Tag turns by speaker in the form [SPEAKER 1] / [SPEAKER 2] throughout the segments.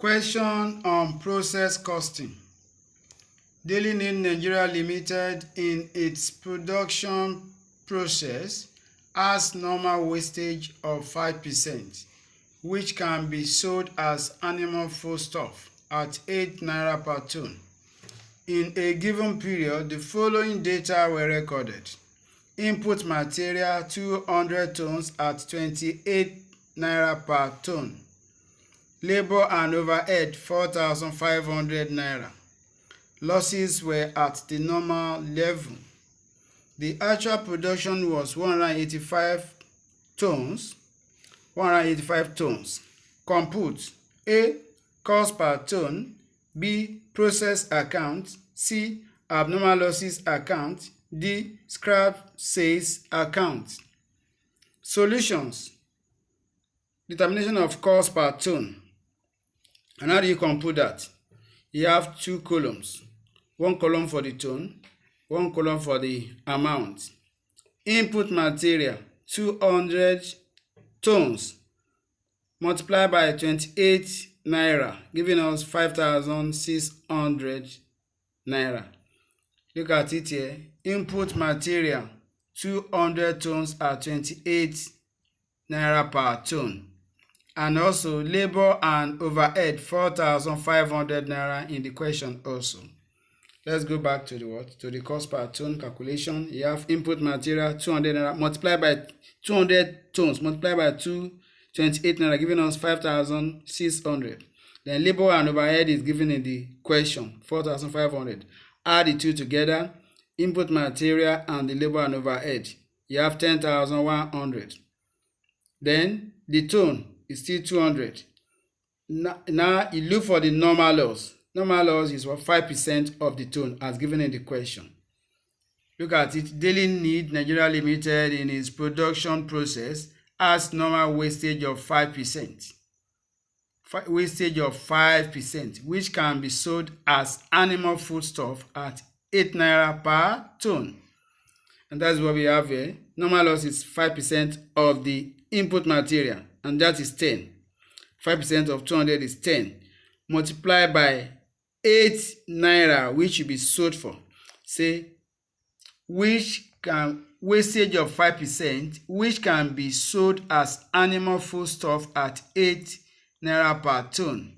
[SPEAKER 1] Question on process costing. Daily Need Nigeria Limited in its production process has normal wastage of 5%, which can be sold as animal foodstuff at 8 naira per ton. In a given period, the following data were recorded. Input material 200 tons at 28 naira per ton. Labor and overhead 4,500 naira. Losses were at the normal level. The actual production was 185 tons. Compute: A. Cost per ton. B. Process account. C. Abnormal losses account. D. Scrap sales account. Solutions: determination of cost per ton. And how do you compute that? You have two columns. One column for the ton, one column for the amount. Input material 200 tons multiplied by 28 naira, giving us 5,600 naira. Look at it here. Input material 200 tons at 28 naira per ton. And also labor and overhead 4,500 naira in the question also. Let's go back to the cost per ton calculation. You have input material 200 naira multiplied by 200 tons multiplied by 28 naira, giving us 5,600. Then labor and overhead is given in the question 4,500. Add the two together, input material and the labor and overhead. You have 10,100. Then the ton is still 200. Now you look for the normal loss. Normal loss is for 5% of the ton as given in the question. Look at it. Daily Need Nigeria Limited in its production process has normal wastage of 5%. Wastage of 5%, which can be sold as animal foodstuff at 8 naira per ton. And that's what we have here. Normal loss is 5% of the input material, and that is 10. 5% of 200 is 10. Multiplied by 8 naira, which should be sold for. Say, wastage of 5%, which can be sold as animal foodstuff at 8 naira per ton.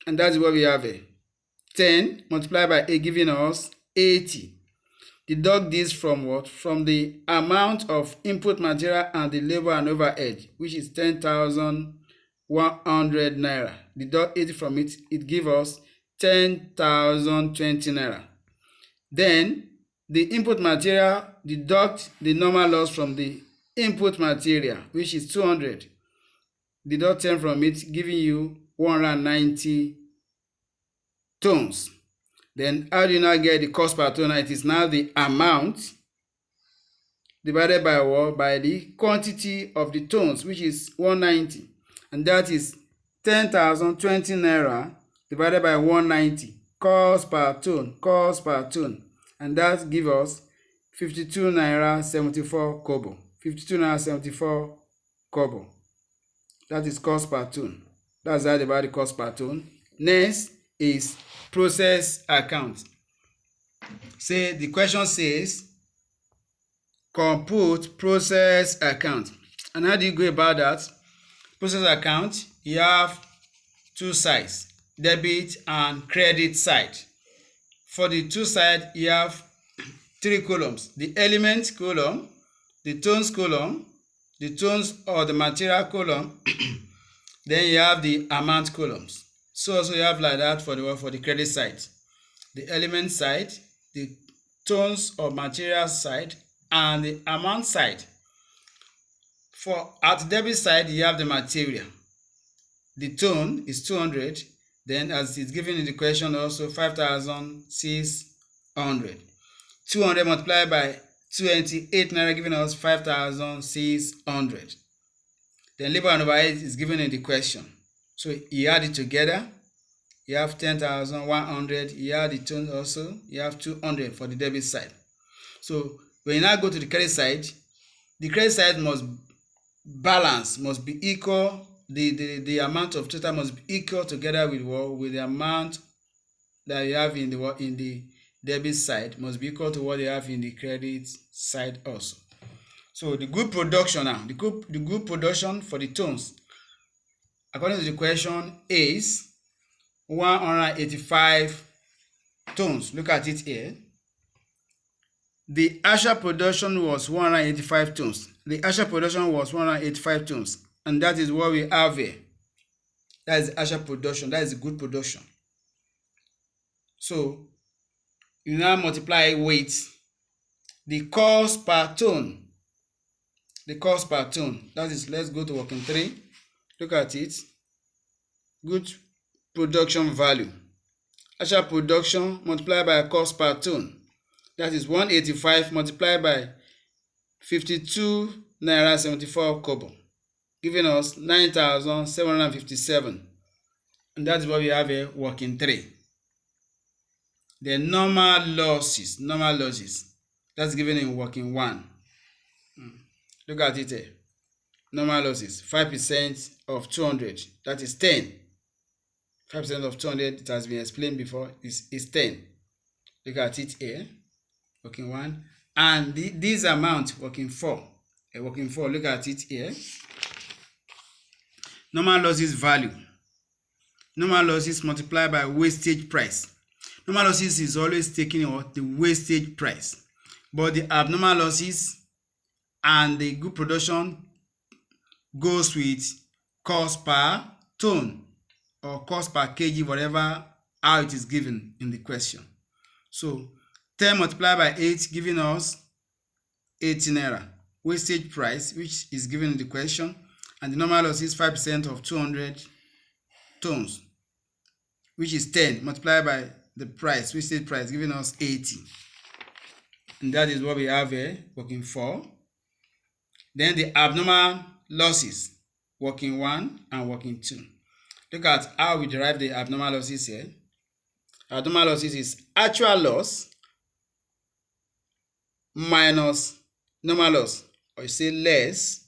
[SPEAKER 1] And that's what we have here. 10 multiplied by 8 giving us 80. Deduct this from what? From the amount of input material and the labor and overhead, which is 10,100 naira. Deduct 80 from it, it gives us 10,020 naira. Then the input material, deduct the normal loss from the input material, which is 200. Deduct 10 from it, giving you 190 tons. Then how do you now get the cost per ton? It is now the amount divided by what? By the quantity of the tons, which is 190. And that is 10,020 naira divided by 190. Cost per ton. And that gives us 52 naira 74 kobo. 52 naira 74 kobo. That is cost per ton. That's how I divide the cost per ton. Next is process account. Say the question says compute process account. And how do you go about that? Process account, you have two sides, debit and credit side. For the two sides, you have three columns: the element column, the tons column, the tons or the material column, then you have the amount columns. So also you have like that for the credit side. The element side, the tons or material side, and the amount side. At the debit side, you have the material. The ton is 200. Then as it's given in the question also 5,600. 200 multiplied by 28 naira giving us 5,600. Then labor and overhead is given in the question. So you add it together, you have 10,100, you add the tone also, you have 200 for the debit side. So when you now go to the credit side must balance, must be equal the amount of total must be equal together with the amount that you have in the debit side must be equal to what you have in the credit side also. So the good production now, the good production for the tones, according to the question, is 185 tones. Look at it here. The actual production was 185 tons. The actual production was 185 tons. And that is what we have here. That is the actual production. That is the good production. So, you now multiply with the cost per ton. The cost per ton. That is, let's go to working 3. Look at it. Good production value. Actual production multiplied by cost per ton. That is 185 multiplied by 52 naira 74 kobo, giving us 9,757. And that's what we have here, working 3. The normal losses, that's given in working 1. Look at it here. Normal losses, 5% of 200, that is 10. 5% of 200, it has been explained before, is 10. Look at it here. Working 1, and this amount working 4. Working 4, look at it here. Normal losses value. Normal losses multiplied by wastage price. Normal losses is always taking the wastage price, but the abnormal losses and the good production goes with cost per ton or cost per kg, whatever how it is given in the question. So 10 multiplied by 8 giving us 80 naira. Wastage price, which is given in the question, and the normal loss is 5% of 200 tons, which is 10 multiplied by the price, wastage price, giving us 80. And that is what we have here, working 4. Then the abnormal losses, working 1 and working 2. Look at how we derive the abnormal losses here. Abnormal losses is actual loss minus normal loss, or you say less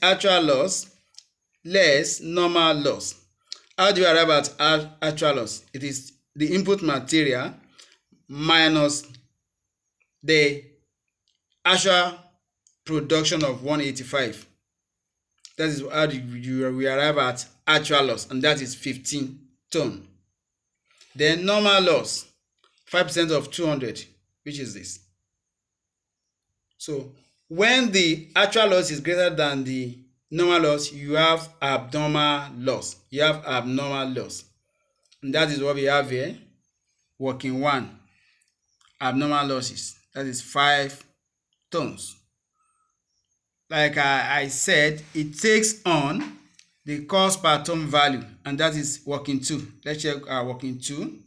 [SPEAKER 1] actual loss less normal loss. How do you arrive at actual loss? It is the input material minus the actual production of 185. That is how we arrive at actual loss, and that is 15 ton. Then normal loss, 5% of 200, which is this. So when the actual loss is greater than the normal loss, you have abnormal loss. And that is what we have here. Working 1, abnormal losses. That is 5 tons. Like I said, it takes on the cost per ton value, and that is working 2. Let's check our working 2.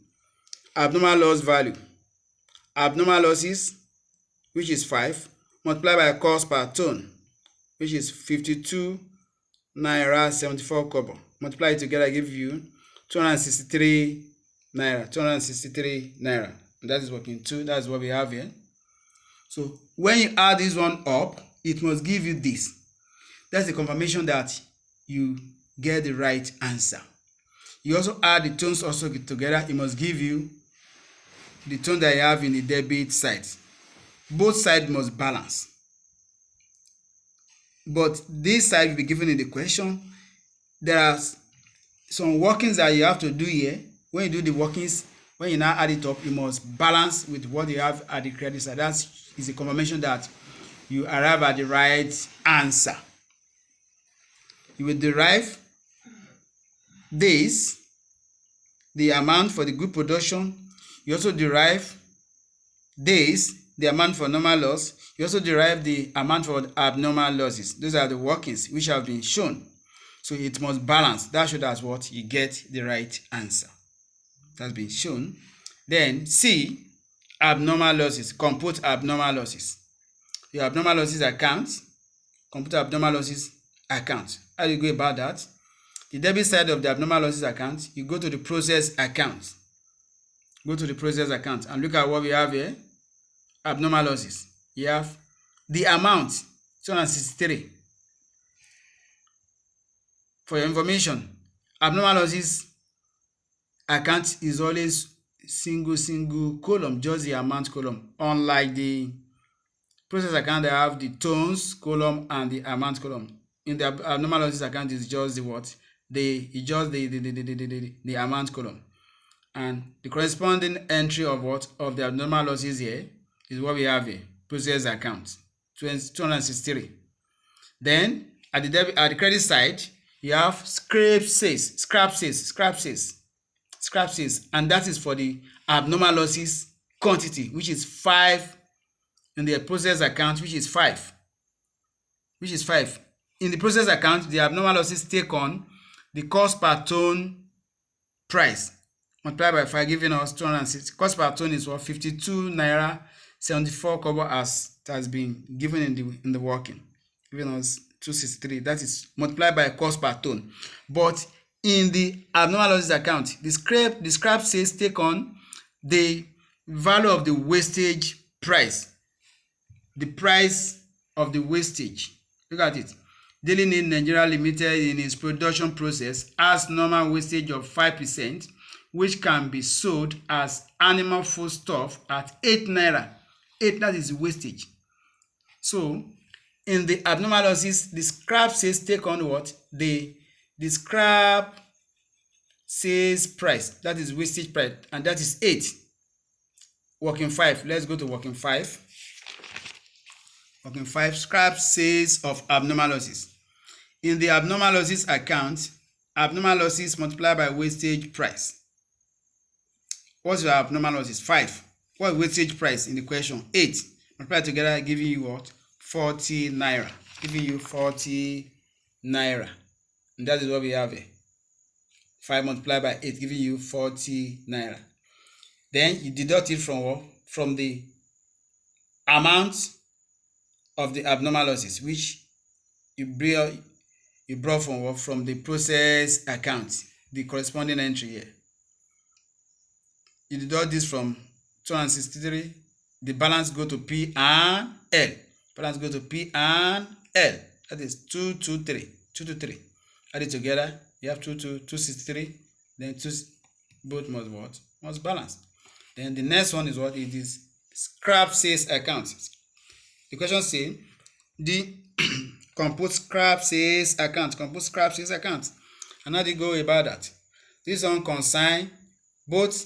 [SPEAKER 1] Abnormal loss value. Abnormal losses, which is 5, multiplied by cost per ton, which is 52 naira 74 kobo. Multiply it together, give you 263 naira. And that is working 2. That's what we have here. So when you add this one up, it must give you this. That's the confirmation that you get the right answer. You also add the tones also together. It must give you the tone that you have in the debit side. Both sides must balance. But this side will be given in the question. There are some workings that you have to do here. When you do the workings, when you now add it up, you must balance with what you have at the credit side. That is a confirmation that you arrive at the right answer. You will derive this, the amount for the good production. You also derive this, the amount for normal loss. You also derive the amount for abnormal losses. Those are the workings which have been shown. So it must balance. That shows us what you get the right answer. That's been shown. Then C, abnormal losses. Compute abnormal losses. Your abnormal losses account. Compute abnormal losses account. How do you go about that? The debit side of the abnormal losses account, you go to the process account. Go to the process account and look at what we have here. Abnormal losses. You have the amount, 263. For your information, abnormal losses account is always single column, just the amount column, unlike the process account that have the tons column and the amount column. In the abnormal losses account is just the what? The amount column. And the corresponding entry of what? Of the abnormal losses here is what we have here. Process account 263. Then at the credit side, you have scrap sales, and that is for the abnormal losses quantity, which is 5 in the process account, which is 5. In the process account, the abnormal losses take on the cost per ton price multiplied by 5, giving us 260. Cost per ton is what? 52 naira 74 kobo, as it has been given in the working, giving us 263. That is multiplied by cost per ton. But in the abnormal losses account, the scrap sales take on the value of the wastage price, the price of the wastage. Look at it. Daily Need Nigeria Limited, in its production process, has normal wastage of 5%, which can be sold as animal food stuff at 8 naira. 8, that is wastage. So in the abnormal losses, the scrap sales take on what? The scrap sales price, that is wastage price, and that is 8. Working 5. Let's go to working 5. Working 5, scrap sales of abnormal losses. In the abnormal losses account, abnormal losses multiplied by wastage price. What's your abnormal losses? 5. What is wastage price in the question? 8. Multiply together, giving you what? 40 naira. Giving you 40 naira. And that is what we have here. 5 multiplied by 8, giving you 40 naira. Then you deduct it from what? From the amount of the abnormal losses, which you brought from what? From the process account, the corresponding entry here. You deduct this from 263. The balance go to P and L. Balance go to P and L. That is 223. 223. Add it together. You have 263. Then both must what? Must balance. Then the next one is what? It is scrap sales account. The question says the compute scrap sales account. Compute scrap sales account. And how do you go about that? This one consign both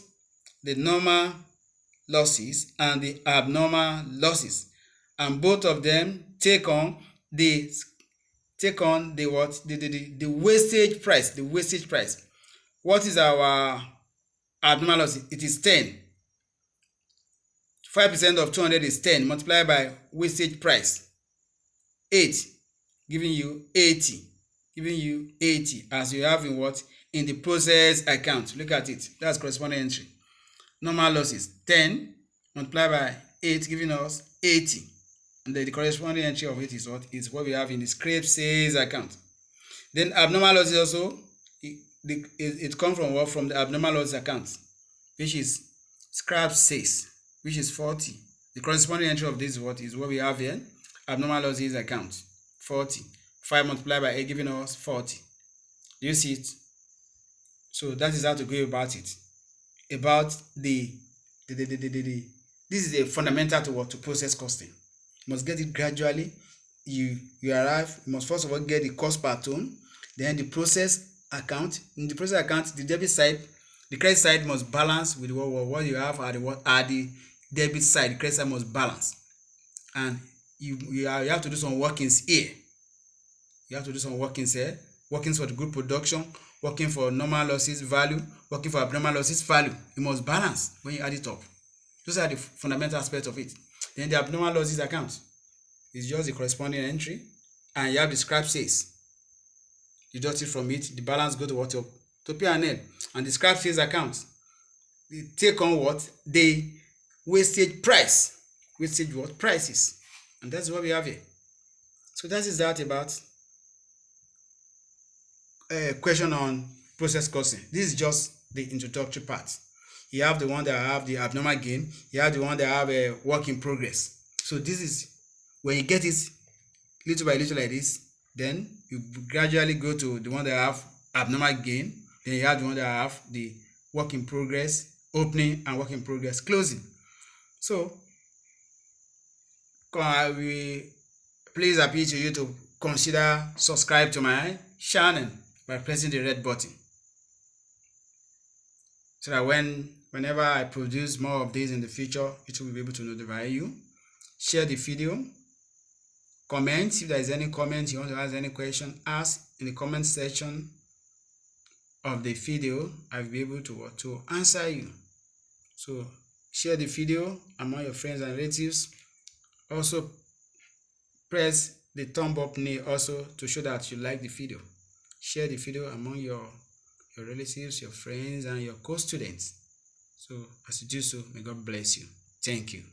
[SPEAKER 1] the normal losses and the abnormal losses, and both of them take on the what? The wastage price. The wastage price. What is our abnormal loss? It is 10. 5% of 200 is 10 multiplied by wastage price 8, giving you 80. Giving you 80 as you have in what? In the process account. Look at it. That's corresponding entry. Normal losses 10 multiplied by 8, giving us 80. And then the corresponding entry of it is what? Is what we have in the scrap sales account. Then abnormal losses also, it comes from what? From the abnormal losses account, which is scrap sales, which is 40. The corresponding entry of this is what we have here. Abnormal losses account 40. 5 multiplied by 8, giving us 40. Do you see it? So that is how to go about it. About this is a fundamental to what? To process costing. You must get it gradually. You arrive. You must first of all get the cost per ton, then the process account. In the process account, the debit side, the credit side must balance with what you have at the debit side. The credit side must balance, and you have to do some workings here. You have to do some workings here. Workings for the group production, working for normal losses value, working for abnormal losses value. You must balance when you add it up. Those are the fundamental aspects of it. Then the abnormal losses account is just the corresponding entry, and you have the scrap sales. Deduct it from it. The balance go to what? To P&L. And the scrap sales account, they take on what? The wastage price. Wastage what? Prices. And that's what we have here. So that is that about question on process costing. This is just the introductory part. You have the one that have the abnormal gain. You have the one that have a work in progress. So this is when you get it little by little like this, Then you gradually go to the one that have abnormal gain. Then you have the one that have the work in progress opening and work in progress closing. So I will please appeal to you to consider subscribe to my channel by pressing the red button, so that whenever I produce more of these in the future, it will be able to notify you. Share the video. Comment. If there is any comment you want to ask any question, ask in the comment section of the video. I'll be able to answer you. So share the video among your friends and relatives. Also press the thumb up near also to show that you like the video. Share the video among your relatives, your friends, and your co-students. So as you do so, may God bless you. Thank you.